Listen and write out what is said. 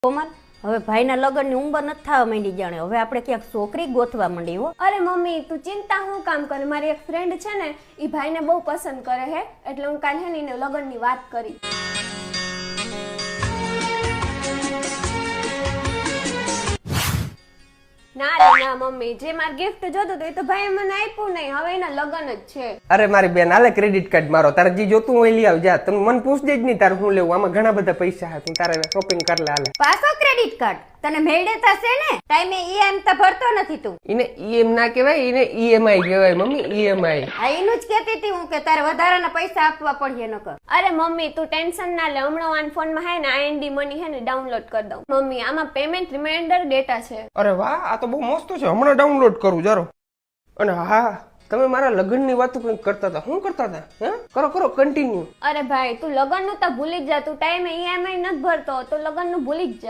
કોમલ, હવે ભાઈના લગ્નની ઉંમર નથી થવા માંડી જાણે. હવે આપણે ક્યાંક છોકરી ગોતવા માંડી હો. અરે મમ્મી તું ચિંતા હું કામ કરે, મારી એક ફ્રેન્ડ છે ને એ ભાઈને બહુ પસંદ કરે હે, એટલે હું કાલે હે ને એને લગ્નની વાત કરી. ના રે ના મમ્મી, જે મારે ગિફ્ટ જોતું હતું એ તો ભાઈ મને આપ્યું નહીં, હવે એના લગ્ન જ છે. અરે મારી બેન, હાલે ક્રેડિટ કાર્ડ મારો, તારે જે જોતું હોય લઈ આવ જા. તમે મને પૂછજે જ નહીં તારે શું લેવું, આમાં ઘણા બધા પૈસા છે, તું તારે શોપિંગ કર લે. હાલે પાછો ક્રેડિટ કાર્ડ તને મેળે થશે ને, ટાઈમે ઈએમ તો ભરતો નથી તું. એને ઈએમ ના કહેવાય, એને ઈએમઆઈ કહેવાય મમ્મી, ઈએમઆઈ. આ એનું જ કહેતી હતી હું કે તારે વધારાના પૈસા આપવા પડે નકર. અરે મમ્મી તું ટેન્શન ના લે, હમણાં આન ફોનમાં હે ને IND મની હે ને ડાઉનલોડ કરી દઉં. મમ્મી આમાં પેમેન્ટ રિમાઇન્ડર ડેટા છે. અરે વાહ, આ તો બહુ મસ્ત છે, હમણાં ડાઉનલોડ કરું જારો. અને હા, તમે મારા લગ્નની વાતો કંઈક કરતા હતા, શું કરતા હતા? હે કરો કરો કન્ટિન્યુ. અરે ભાઈ તું લગ્નનું તો ભૂલી જ જા, તું ટાઈમે EMI નથી ભરતો તો લગ્નનું ભૂલી જ જા.